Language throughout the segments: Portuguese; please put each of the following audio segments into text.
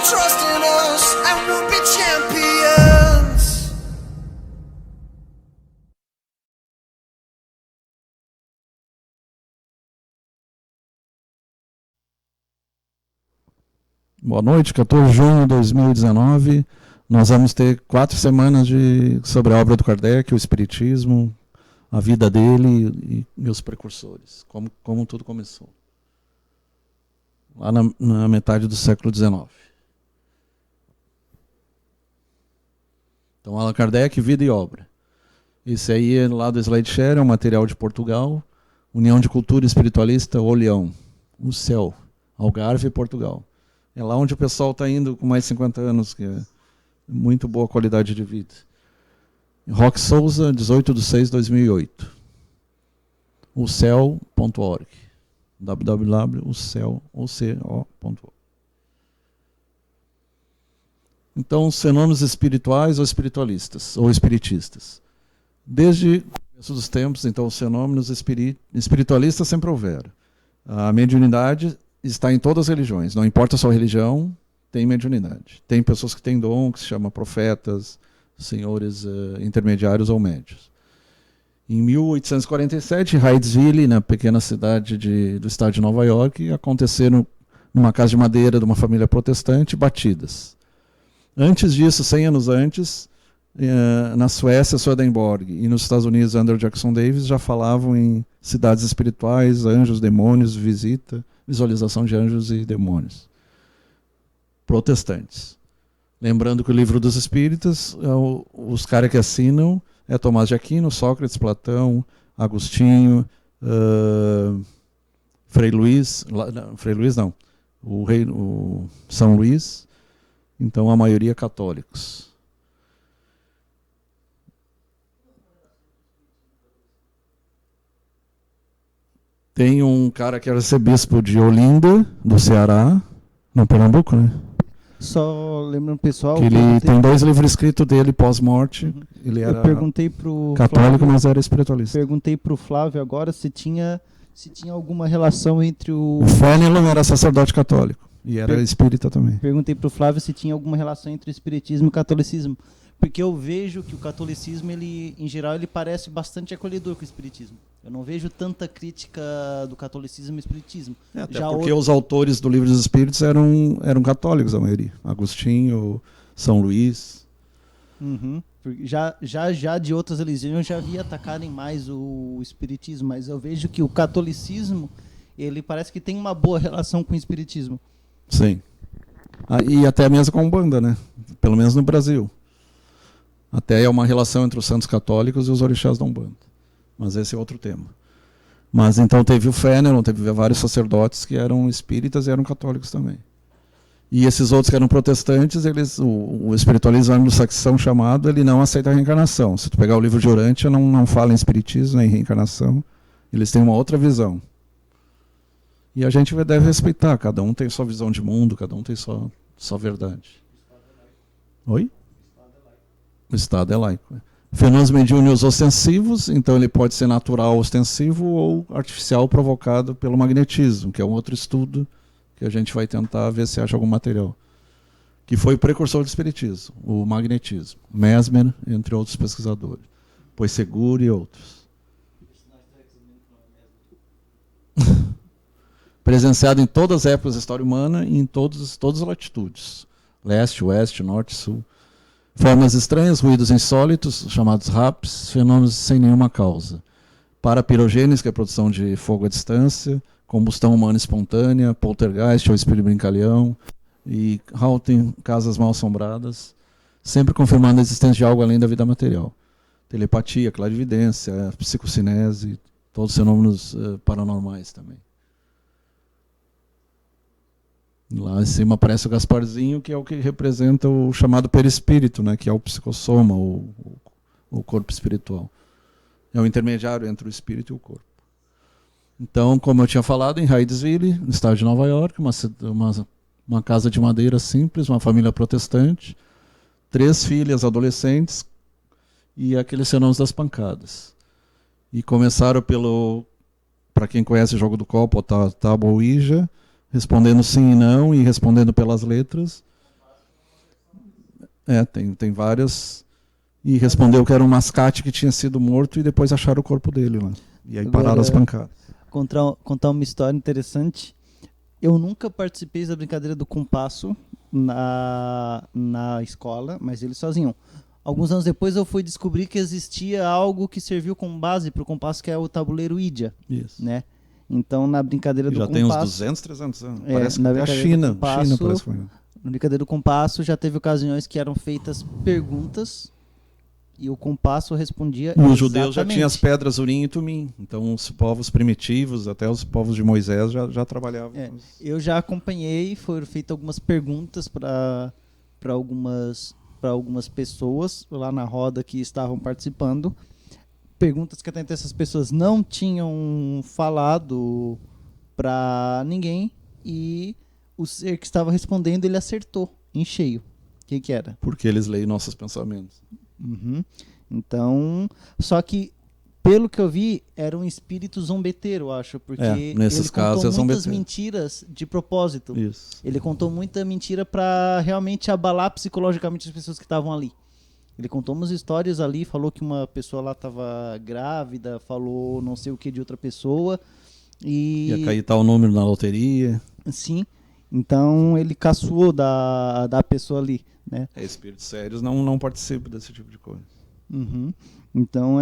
trust in us and we'll be champions. Boa noite, 14 de junho de 2019. Nós vamos ter 4 semanas sobre a obra do Kardec, o Espiritismo, a vida dele e os precursores, como tudo começou. Lá na metade do século XIX. Então, Allan Kardec, vida e obra. Esse aí é lá do SlideShare, é um material de Portugal, União de Cultura Espiritualista, Olhão, o céu, Algarve, Portugal. É lá onde o pessoal está indo com mais de 50 anos, que é muito boa qualidade de vida. Roque Souza, 18/6/2008. ocel.org. www.ocel.org. Então, os fenômenos espirituais ou espiritualistas, ou espiritistas. Desde o começo dos tempos, então, os fenômenos espiritualistas sempre houveram. A mediunidade está em todas as religiões, não importa a sua religião, tem mediunidade. Tem pessoas que têm dom, que se chama profetas, senhores intermediários ou médios. Em 1847, em Hydesville, na pequena cidade do estado de Nova York, aconteceram, numa casa de madeira de uma família protestante, batidas. Antes disso, 100 anos antes, na Suécia, Swedenborg, e nos Estados Unidos, Andrew Jackson Davis, já falavam em cidades espirituais, anjos, demônios, visualização de anjos e demônios. Protestantes. Lembrando que o Livro dos Espíritas, os caras que assinam é Tomás de Aquino, Sócrates, Platão, Agostinho, Frei Luís não, o São Luís, então a maioria católicos. Tem um cara que era arcebispo de Olinda, do Ceará, no Pernambuco, né? Só lembrando, pessoal, que ele tem 2 livros escritos dele pós-morte. Ele era católico, Flávio, mas era espiritualista. Perguntei para o Flávio agora se tinha alguma relação entre o... O Fenelon era sacerdote católico e era espírita também. Perguntei para o Flávio se tinha alguma relação entre o espiritismo e o catolicismo. Porque eu vejo que o catolicismo, ele, em geral, ele parece bastante acolhedor com o espiritismo. Eu não vejo tanta crítica do catolicismo e espiritismo. Até porque os autores do Livro dos Espíritos eram católicos, a maioria. Agostinho, São Luís. Uhum. Já de outras religiões eu já vi atacarem mais o espiritismo, mas eu vejo que o catolicismo, ele parece que tem uma boa relação com o espiritismo. Sim. E até mesmo com a Umbanda, né? Pelo menos no Brasil. Até é uma relação entre os santos católicos e os orixás da Umbanda. Mas esse é outro tema. Mas então teve o Fenelon, teve vários sacerdotes que eram espíritas e eram católicos também. E esses outros que eram protestantes, o espiritualismo anglo-saxão chamado, ele não aceita a reencarnação. Se tu pegar o livro de Urântia, não fala em espiritismo nem em reencarnação. Eles têm uma outra visão. E a gente deve respeitar. Cada um tem sua visão de mundo, cada um tem sua verdade. Oi? O Estado é laico. Fenômenos mediúnicos ostensivos, então ele pode ser natural ostensivo ou artificial provocado pelo magnetismo, que é um outro estudo que a gente vai tentar ver se acha algum material. Que foi o precursor do espiritismo, o magnetismo. Mesmer, entre outros pesquisadores. Poisseguro e outros. Presenciado em todas as épocas da história humana e em todas as latitudes. Leste, oeste, norte, sul. Formas estranhas, ruídos insólitos, chamados RAPs, fenômenos sem nenhuma causa. Parapirogênesis, que é a produção de fogo à distância, combustão humana espontânea, poltergeist, ou espírito brincalhão, e Haunting, casas mal assombradas, sempre confirmando a existência de algo além da vida material. Telepatia, clarividência, psicocinese, todos os fenômenos paranormais também. Lá em cima aparece o Gasparzinho, que é o que representa o chamado perispírito, né, que é o psicossoma, o corpo espiritual. É o intermediário entre o espírito e o corpo. Então, como eu tinha falado, em Hydesville, no estado de Nova York, uma casa de madeira simples, uma família protestante, 3 filhas adolescentes e aqueles fenômenos das pancadas. E começaram para quem conhece o jogo do copo, tábua Ouija, respondendo sim e não, e respondendo pelas letras. Tem várias. E respondeu que era um mascate que tinha sido morto e depois acharam o corpo dele lá. E aí pararam as pancadas. Contar uma história interessante. Eu nunca participei da brincadeira do compasso na escola, mas eles faziam. Alguns anos depois eu fui descobrir que existia algo que serviu como base para o compasso, que é o tabuleiro Idia. Isso. Né? Então, na brincadeira do já compasso... Já tem uns 200, 300 anos. Parece que na até a China. China parece que foi. Na brincadeira do compasso já teve ocasiões que eram feitas perguntas e o compasso respondia exatamente. Os judeus já tinham as pedras Urim e Tumim. Então os povos primitivos, até os povos de Moisés já trabalhavam. Eu já acompanhei, foram feitas algumas perguntas para algumas pessoas lá na roda que estavam participando. Perguntas que até então essas pessoas não tinham falado para ninguém e o ser que estava respondendo, ele acertou em cheio. O que era? Porque eles leem nossos pensamentos. Uhum. Então, só que pelo que eu vi, era um espírito zombeteiro, eu acho, porque nesses ele casos contou muitas zombeteiro. Mentiras de propósito. Isso. Ele contou muita mentira para realmente abalar psicologicamente as pessoas que estavam ali. Ele contou umas histórias ali, falou que uma pessoa lá estava grávida, falou não sei o que de outra pessoa. Ia cair tal número na loteria. Sim. Então ele caçoou da pessoa ali, né? Espíritos sérios não participam desse tipo de coisa. Uhum. Então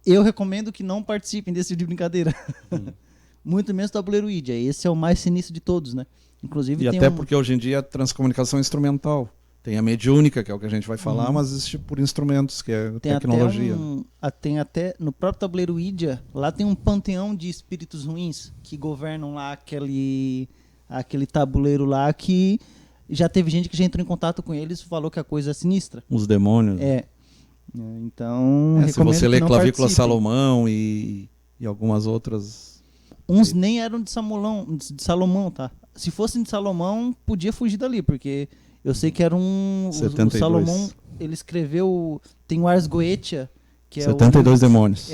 eu recomendo que não participem desse tipo de brincadeira. Muito menos tabuleiro Idia. Esse é o mais sinistro de todos, né? Inclusive, e até porque hoje em dia a transcomunicação é instrumental. Tem a mediúnica, que é o que a gente vai falar, mas existe por instrumentos, que é tecnologia. Tem até no próprio tabuleiro Idia, lá tem um panteão de espíritos ruins que governam lá aquele tabuleiro lá, que já teve gente que já entrou em contato com eles e falou que a coisa é sinistra. Os demônios. Então, se você ler Clavícula Salomão e algumas outras... Uns nem eram de Salomão, tá? Se fossem de Salomão, podia fugir dali, porque eu sei que era o Salomão, ele escreveu... Tem o Ars Goetia, que é 72 demônios.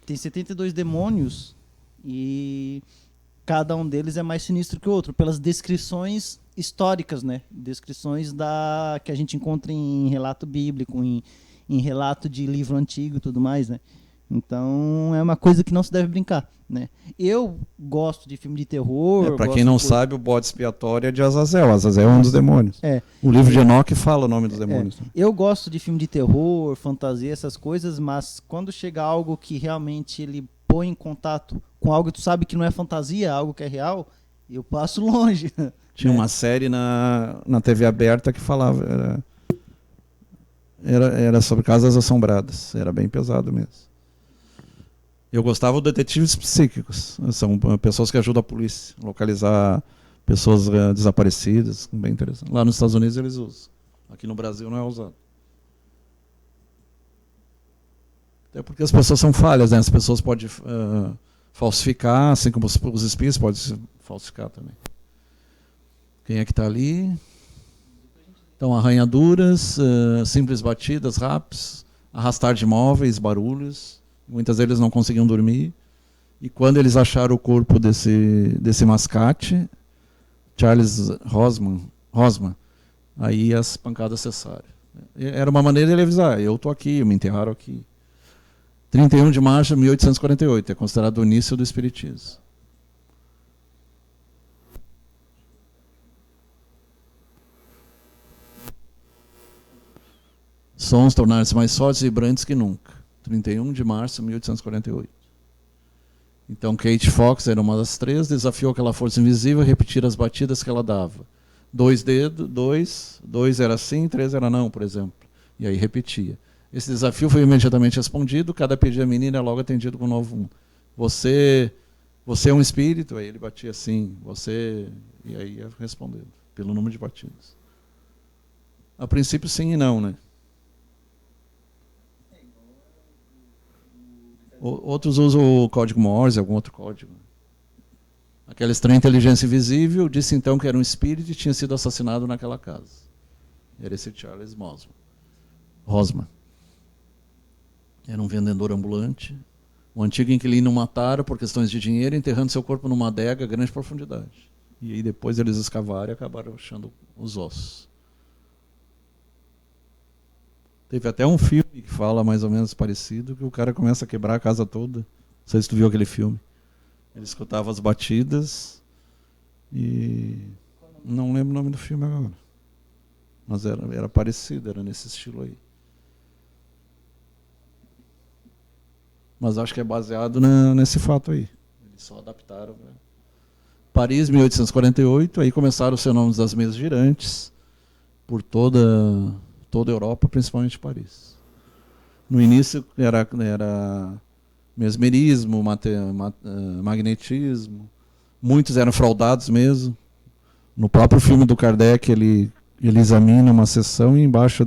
Tem 72 demônios e cada um deles é mais sinistro que o outro, pelas descrições históricas, né? Descrições que a gente encontra em relato bíblico, em relato de livro antigo e tudo mais, né? Então é uma coisa que não se deve brincar, né? Eu gosto de filme de terror. Para quem não sabe, o bode expiatório é de Azazel. Azazel é um dos demônios. O livro de Enoque fala o nome dos demônios. Eu gosto de filme de terror, fantasia, essas coisas, mas quando chega algo que realmente ele põe em contato com algo que tu sabe que não é fantasia, algo que é real, eu passo longe. Tinha uma série na TV aberta que falava, era sobre casas assombradas, era bem pesado mesmo. Eu gostava de detetives psíquicos, são pessoas que ajudam a polícia a localizar pessoas desaparecidas, bem interessante. Lá nos Estados Unidos eles usam, aqui no Brasil não é usado. Até porque as pessoas são falhas, né? As pessoas podem falsificar, assim como os espíritos podem falsificar também. Quem é que está ali? Então, arranhaduras, simples batidas, raps, arrastar de móveis, barulhos. Muitas vezes não conseguiam dormir. E quando eles acharam o corpo desse mascate, Charles Rosman, aí as pancadas cessaram. Era uma maneira de ele avisar, eu estou aqui, me enterraram aqui. 31 de março de 1848, é considerado o início do Espiritismo. Sons tornaram-se mais fortes e vibrantes que nunca. 31 de março de 1848. Então Kate Fox era uma das três, desafiou aquela força invisível a repetir as batidas que ela dava. 2 dedos, 2 era sim, 3 era não, por exemplo. E aí repetia. Esse desafio foi imediatamente respondido, cada pedido da menina é logo atendido com um novo 1. Você é um espírito? Aí ele batia assim, e aí ia respondendo, pelo número de batidas. A princípio sim e não, né? Outros usam o código Morse, algum outro código. Aquela estranha inteligência invisível disse então que era um espírito e tinha sido assassinado naquela casa. Era esse Charles Rosman. Era um vendedor ambulante. Um antigo inquilino o mataram por questões de dinheiro, enterrando seu corpo numa adega a grande profundidade. E aí depois eles escavaram e acabaram achando os ossos. Teve até um filme que fala mais ou menos parecido, que o cara começa a quebrar a casa toda. Não sei se tu viu aquele filme. Ele escutava as batidas e... Não lembro o nome do filme agora. Mas era parecido, era nesse estilo aí. Mas acho que é baseado nesse fato aí. Eles só adaptaram. Né? Paris, 1848, aí começaram os fenômenos das mesas girantes por toda a Europa, principalmente Paris. No início era mesmerismo, magnetismo. Muitos eram fraudados mesmo. No próprio filme do Kardec, ele examina uma seção e embaixo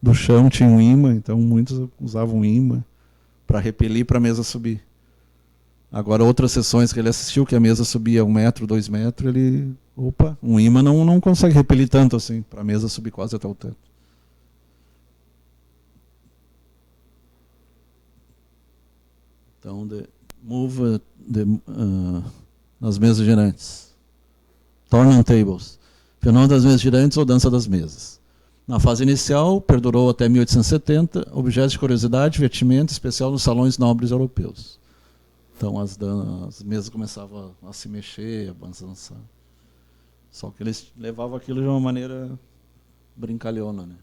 do chão tinha um imã, então muitos usavam imã para repelir para a mesa subir. Agora, outras sessões que ele assistiu, que a mesa subia 1 metro, 2 metros, um imã não consegue repelir tanto assim, para a mesa subir quase até o teto. Então, nas mesas girantes. Turntables. Fenômeno das mesas girantes ou dança das mesas. Na fase inicial, perdurou até 1870, objetos de curiosidade, divertimento, especial nos salões nobres europeus. Então as mesas começavam a se mexer, a balançar. Só que eles levavam aquilo de uma maneira brincalhona, né?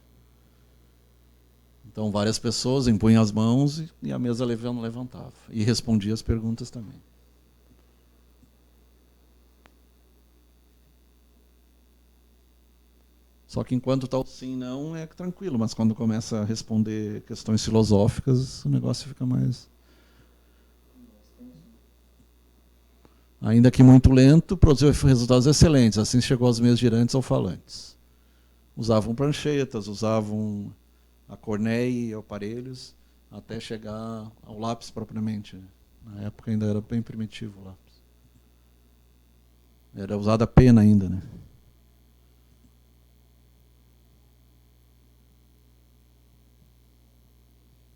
Então várias pessoas impunham as mãos e a mesa levantava. E respondia as perguntas também. Só que enquanto está o sim não é tranquilo, mas quando começa a responder questões filosóficas, o negócio fica mais... Ainda que muito lento, produziu resultados excelentes. Assim chegou às mesas girantes ou falantes. Usavam pranchetas, usavam a corneia e aparelhos, até chegar ao lápis propriamente. Na época ainda era bem primitivo o lápis. Era usada a pena ainda, né?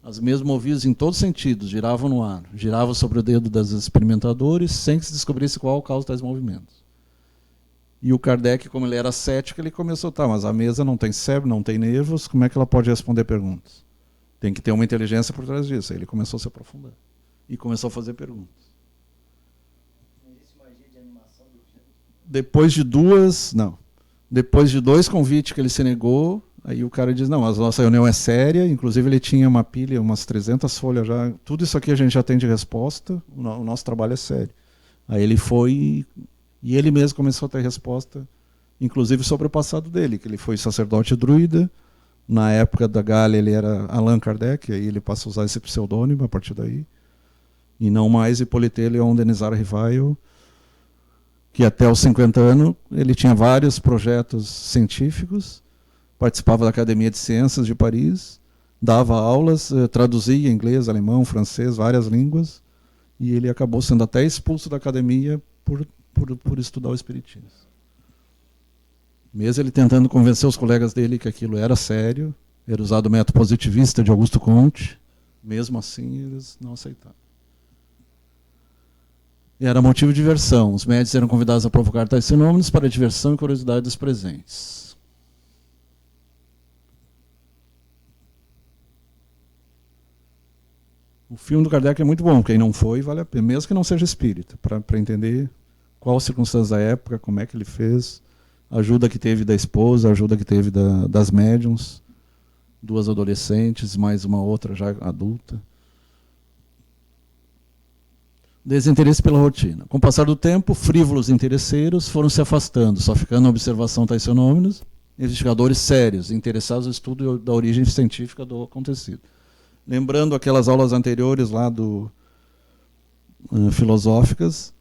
As mesmas movidas em todos os sentidos, giravam no ar, giravam sobre o dedo dos experimentadores, sem que se descobrisse qual a causa tais movimentos. E o Kardec, como ele era cético, ele começou, mas a mesa não tem cérebro, não tem nervos, como é que ela pode responder perguntas? Tem que ter uma inteligência por trás disso. Aí ele começou a se aprofundar. E começou a fazer perguntas. Não existe magia de animação do objeto? Depois de 2 convites que ele se negou, aí o cara diz, não, a nossa reunião é séria, inclusive ele tinha uma pilha, umas 300 folhas já, tudo isso aqui a gente já tem de resposta, o nosso trabalho é sério. Aí ele foi, e ele mesmo começou a ter resposta, inclusive sobre o passado dele, que ele foi sacerdote druida, na época da Gália ele era Allan Kardec, aí ele passa a usar esse pseudônimo a partir daí, e não mais Hippolyte Léon Denisard Rivail, que até os 50 anos ele tinha vários projetos científicos, participava da Academia de Ciências de Paris, dava aulas, traduzia inglês, alemão, francês, várias línguas, e ele acabou sendo até expulso da academia por estudar o espiritismo. Mesmo ele tentando convencer os colegas dele que aquilo era sério, era usado o método positivista de Augusto Comte, mesmo assim eles não aceitaram. Era motivo de diversão. Os médicos eram convidados a provocar tais fenômenos para a diversão e curiosidade dos presentes. O filme do Kardec é muito bom, quem não foi, vale a pena, mesmo que não seja espírita, para entender qual as circunstâncias da época, como é que ele fez, a ajuda que teve da esposa, a ajuda que teve das médiums, 2 adolescentes, mais uma outra já adulta. Desinteresse pela rotina. Com o passar do tempo, frívolos interesseiros foram se afastando, só ficando na observação tais fenômenos, investigadores sérios, interessados no estudo da origem científica do acontecido. Lembrando aquelas aulas anteriores lá filosóficas,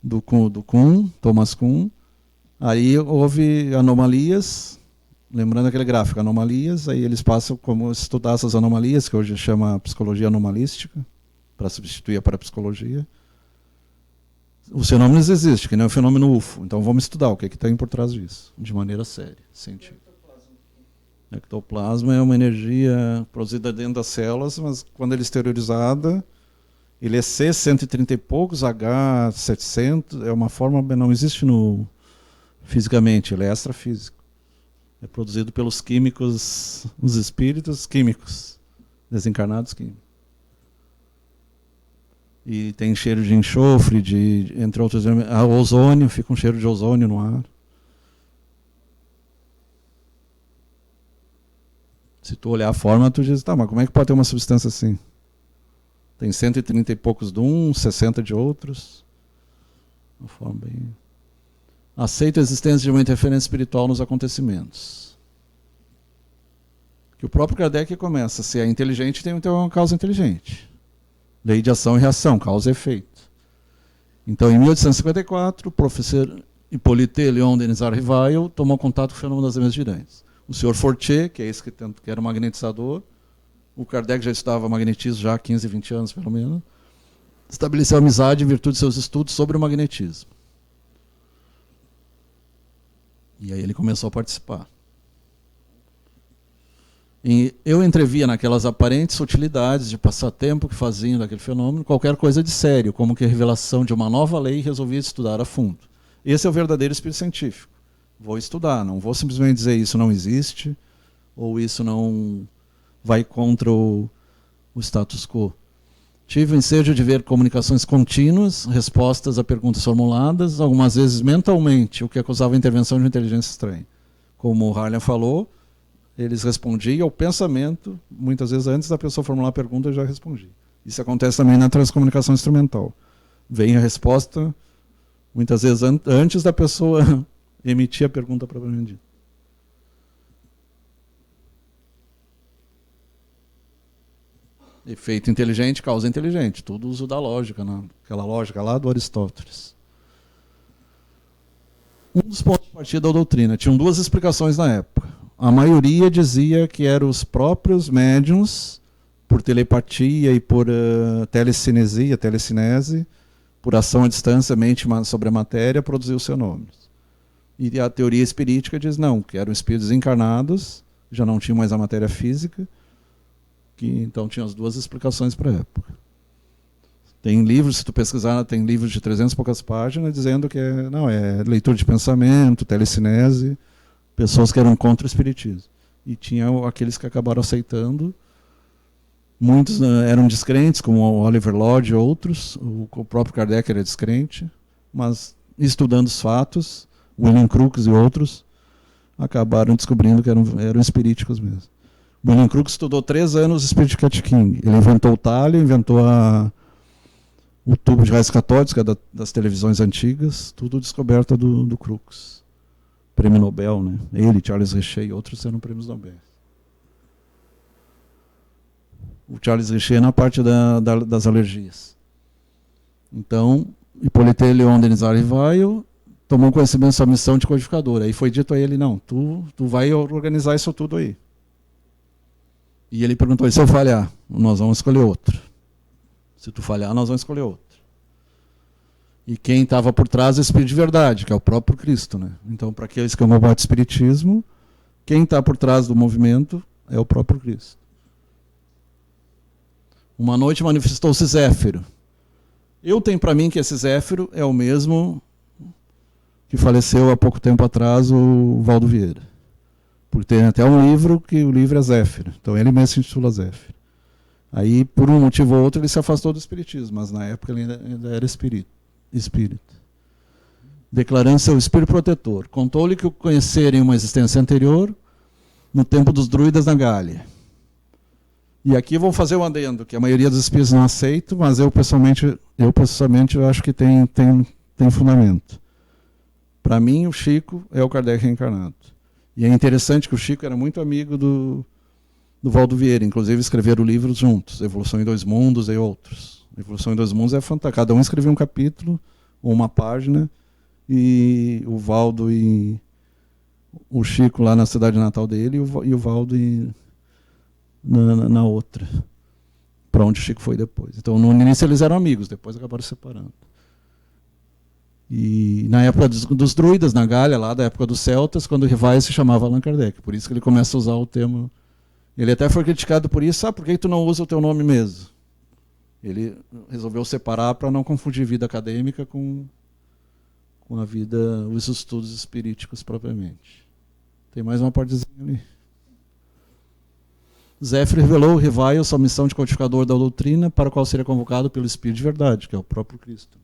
do Kuhn, Thomas Kuhn, aí houve anomalias, lembrando aquele gráfico, anomalias, aí eles passam como estudar essas anomalias, que hoje chama psicologia anomalística, para substituir a parapsicologia. Os fenômenos existem, que não é o fenômeno UFO, então vamos estudar o que tem por trás disso, de maneira séria, científica. Ectoplasma é uma energia produzida dentro das células, mas quando ele é exteriorizada, ele é C130 e poucos, H700, é uma forma, não existe fisicamente, ele é extrafísico. É produzido pelos químicos, os espíritos químicos, desencarnados químicos. E tem cheiro de enxofre, entre outros, ozônio, fica um cheiro de ozônio no ar. Se tu olhar a forma, tu diz, tá, mas como é que pode ter uma substância assim? Tem 130 e poucos de um, 60 de outros. Uma forma bem... Aceita a existência de uma interferência espiritual nos acontecimentos. Que o próprio Kardec começa, se é inteligente, tem que ter uma causa inteligente. Lei de ação e reação, causa e efeito. Então, em 1854, o professor Hippolyte Léon Denis Rivail tomou contato com o fenômeno das emissões girantes. O senhor Fortier, que é esse que era o magnetizador, o Kardec já estudava magnetismo já há 15, 20 anos, pelo menos, estabeleceu amizade em virtude de seus estudos sobre o magnetismo. E aí ele começou a participar. E eu entrevia naquelas aparentes utilidades de passatempo que faziam daquele fenômeno qualquer coisa de sério, como que a revelação de uma nova lei resolvia estudar a fundo. Esse é o verdadeiro espírito científico. Vou estudar, não vou simplesmente dizer isso não existe, ou isso não vai contra o status quo. Tive o ensejo de ver comunicações contínuas, respostas a perguntas formuladas, algumas vezes mentalmente, o que acusava a intervenção de uma inteligência estranha. Como o Harlan falou, eles respondiam ao pensamento, muitas vezes antes da pessoa formular a pergunta, eu já respondi. Isso acontece também na transcomunicação instrumental. Vem a resposta, muitas vezes antes da pessoa emitir a pergunta propriamente dita. Efeito inteligente, causa inteligente. Tudo uso da lógica, né? Aquela lógica lá do Aristóteles. Um dos pontos de partida da doutrina. Tinham duas explicações na época. A maioria dizia que eram os próprios médiuns, por telepatia e por telecinese, por ação à distância, mente sobre a matéria, produziu os fenômenos. E a teoria espirítica diz não, que eram espíritos encarnados, já não tinham mais a matéria física, que então tinha as duas explicações para a época. Tem livros, se tu pesquisar, tem livros de 300 e poucas páginas dizendo que é leitura de pensamento, telecinese, pessoas que eram contra o espiritismo. E tinha aqueles que acabaram aceitando. Muitos eram descrentes, como o Oliver Lodge e outros. O próprio Kardec era descrente, mas estudando os fatos, William Crookes e outros acabaram descobrindo que eram espiríticos mesmo. William Crookes estudou 3 anos o espírito de Cat King. Ele inventou o talho, inventou o tubo de raios catódicos, que é das televisões antigas, tudo descoberta do Crookes. Prêmio Nobel, né? Ele, Charles Richet e outros eram prêmios Nobel. O Charles Richet na parte das alergias. Então, Hippolyte Léon Denis Rivail tomou conhecimento da sua missão de codificador. Aí foi dito a ele, não, tu vai organizar isso tudo aí. E ele perguntou, e se eu falhar? Nós vamos escolher outro. Se tu falhar, nós vamos escolher outro. E quem estava por trás é o Espírito de Verdade, que é o próprio Cristo, né? Então, para aqueles que combatem o Espiritismo, quem está por trás do movimento é o próprio Cristo. Uma noite manifestou-se Zéfiro. Eu tenho para mim que esse Zéfiro é o mesmo que faleceu há pouco tempo atrás, o Valdo Vieira. Porque tem até um livro, que o livro é Zéfiro. Então ele mesmo se intitula Zéfiro. Aí, por um motivo ou outro, ele se afastou do espiritismo, mas na época ele ainda era espírito. Declarando seu espírito protetor. Contou-lhe que o conhecer em uma existência anterior, no tempo dos druidas na Gália. E aqui vou fazer um adendo, que a maioria dos espíritos não aceita, mas eu pessoalmente eu acho que tem fundamento. Para mim, o Chico é o Kardec reencarnado. E é interessante que o Chico era muito amigo do Valdo Vieira, inclusive escreveram livros juntos, Evolução em Dois Mundos e outros. Evolução em Dois Mundos é fantástico, cada um escrevia um capítulo ou uma página, e o Valdo e o Chico lá na cidade natal dele, e o Valdo na outra, para onde o Chico foi depois. Então no início eles eram amigos, depois acabaram se separando. E na época dos druidas, na Gália, lá da época dos celtas, quando o Rivail se chamava Allan Kardec. Por isso que ele começa a usar o termo. Ele até foi criticado por isso. Por que tu não usa o teu nome mesmo? Ele resolveu separar para não confundir vida acadêmica com a vida, os estudos espiríticos propriamente. Tem mais uma partezinha ali. Zéfiro revelou o Revaio sua missão de codificador da doutrina, para a qual seria convocado pelo Espírito de verdade, que é o próprio Cristo.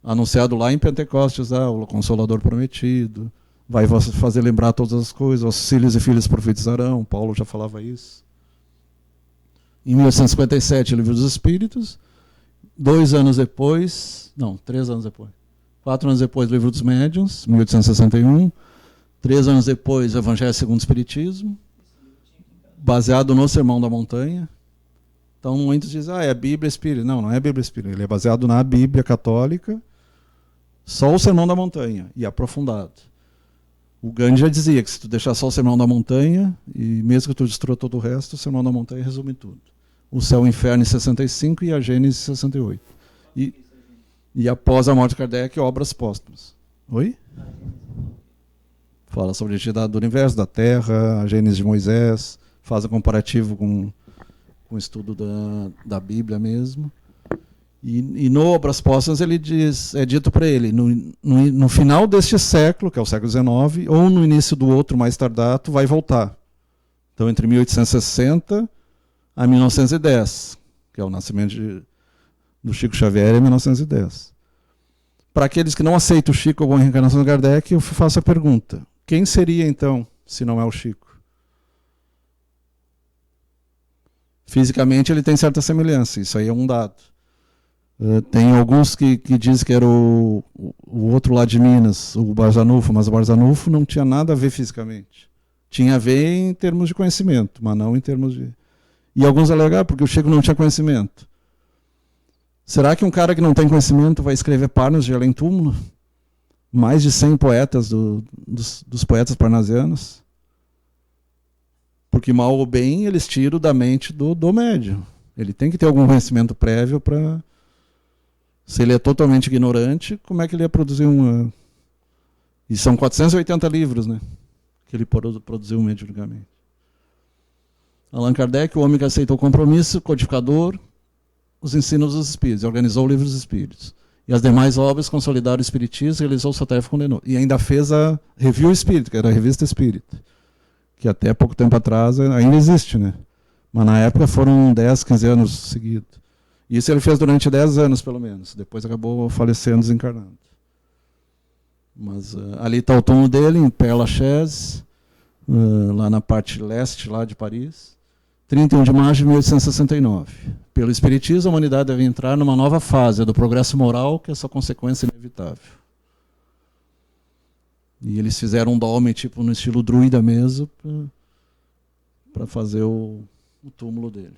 Anunciado lá em Pentecostes, o Consolador prometido, vai fazer lembrar todas as coisas, os filhos e filhas profetizarão, Paulo já falava isso. Em 1857, Livro dos Espíritos. 3 anos depois, Livro dos Médiuns, 1861. 3 anos depois, o Evangelho segundo o Espiritismo, baseado no Sermão da Montanha. Então, muitos dizem, é Bíblia Espírita. Não, não é Bíblia Espírita. Ele é baseado na Bíblia Católica, só o Sermão da Montanha, e aprofundado. O Gandhi já dizia que se tu deixar só o Sermão da Montanha, e mesmo que tu destrua todo o resto, o Sermão da Montanha resume tudo. O Céu e o Inferno em 65 e a Gênesis em 68. E após a morte de Kardec, obras póstumas. Oi? Fala sobre a identidade do universo, da Terra, a Gênesis de Moisés, faz um comparativo com o estudo da Bíblia mesmo. E no Obras Póstumas ele diz, é dito para ele, no final deste século, que é o século XIX, ou no início do outro mais tardato, vai voltar. Então, entre 1860 a 1910, que é o nascimento do Chico Xavier, em 1910. Para aqueles que não aceitam o Chico como a reencarnação de Kardec, eu faço a pergunta: quem seria então, se não é o Chico? Fisicamente ele tem certa semelhança, isso aí é um dado. Tem alguns que dizem que era o outro lá de Minas, o Barzanufo, mas o Barzanufo não tinha nada a ver fisicamente. Tinha a ver em termos de conhecimento, mas não em termos de... E alguns alegam, porque o Chico não tinha conhecimento. Será que um cara que não tem conhecimento vai escrever Parnas de Além Túmulo? Mais de 100 poetas dos poetas parnasianos? Porque mal ou bem eles tiram da mente do médium. Ele tem que ter algum conhecimento prévio para... Se ele é totalmente ignorante, como é que ele ia produzir uma... E são 480 livros, né? Que ele produziu mediunicamente. Allan Kardec, o homem que aceitou o compromisso, codificador, os ensinos dos espíritos, organizou o Livro dos Espíritos. E as demais obras consolidaram o espiritismo, realizou sua tarefa, condenou. E ainda fez a Review Espírita, que era a Revista Espírita, que até pouco tempo atrás ainda existe, né? Mas na época foram 10, 15 anos seguidos. Isso ele fez durante 10 anos, pelo menos. Depois acabou falecendo, desencarnando. Mas ali está o túmulo dele, em Père Lachaise, lá na parte leste lá de Paris. 31 de março de 1869. Pelo Espiritismo, a humanidade deve entrar numa nova fase do progresso moral, que é sua consequência inevitável. E eles fizeram um dome, tipo, no estilo druida mesmo, para fazer o túmulo dele.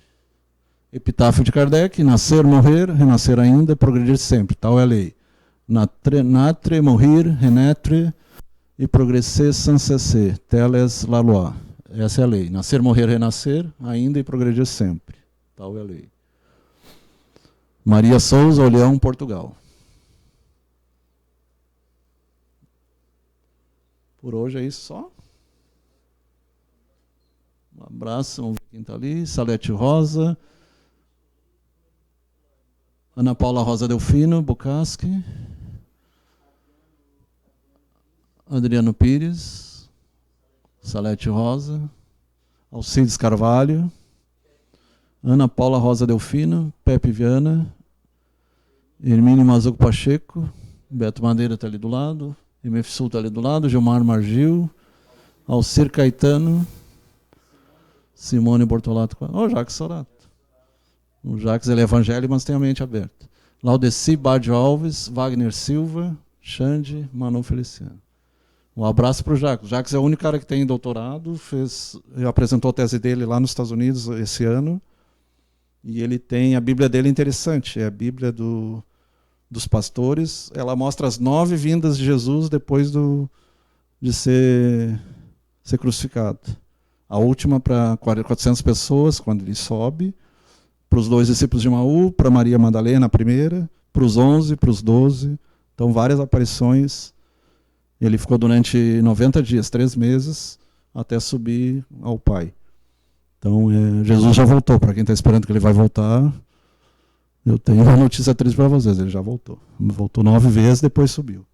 Epitáfio de Kardec: nascer, morrer, renascer ainda, progredir sempre. Tal é a lei. Natre, morrer, renaître e progresser sans cesser. Teles la loi. Essa é a lei. Nascer, morrer, renascer ainda e progredir sempre. Tal é a lei. Maria Souza, Olhão, Portugal. Por hoje é isso só. Um abraço, vamos ver quem está ali. Salete Rosa. Ana Paula Rosa Delfino, Bukowski. Adriano Pires. Salete Rosa. Alcides Carvalho. Ana Paula Rosa Delfino. Pepe Viana. Hermínio Mazuco Pacheco. Beto Madeira está ali do lado. MF está ali do lado. Gilmar Margil. Alcir Caetano. Simone Bortolato. Jacques Sorato. O Jacques ele é evangélico, mas tem a mente aberta. Laudeci Badio Alves, Wagner Silva, Xande, Manu Feliciano. Um abraço para o Jacques. O Jacques é o único cara que tem doutorado, apresentou a tese dele lá nos Estados Unidos esse ano. E ele tem, a Bíblia dele é interessante, é a Bíblia dos pastores. Ela mostra as 9 vindas de Jesus depois de ser crucificado. A última para 400 pessoas, quando ele sobe. Para os 2 discípulos de Emaú, para Maria Madalena, a primeira, para os 11, para os 12. Então, várias aparições. Ele ficou durante 90 dias, 3 meses, até subir ao Pai. Então, Jesus já voltou. Para quem está esperando que ele vai voltar, eu tenho uma notícia triste para vocês. Ele já voltou. Voltou 9 vezes, depois subiu.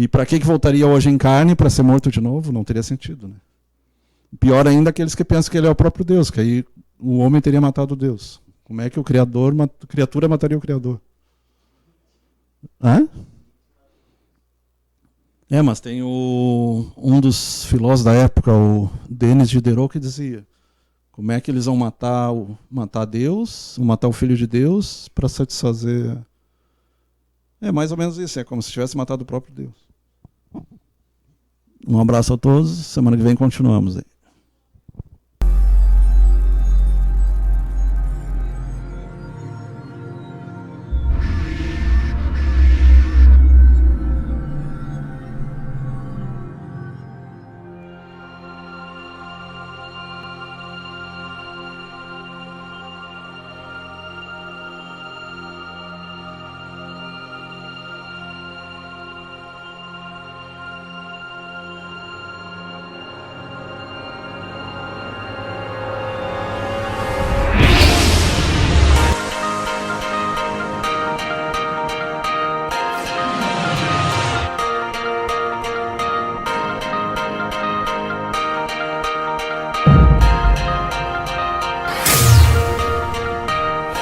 E para que voltaria hoje em carne para ser morto de novo? Não teria sentido, né? Pior ainda aqueles que pensam que ele é o próprio Deus, que aí o homem teria matado Deus. Como é que o criatura mataria o Criador? Hã? Mas tem um dos filósofos da época, o Denis Diderot, que dizia: como é que eles vão matar Deus, matar o Filho de Deus para satisfazer... É mais ou menos isso, é como se tivesse matado o próprio Deus. Um abraço a todos, semana que vem continuamos aí.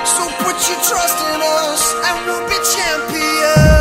So put your trust in us and we'll be champions.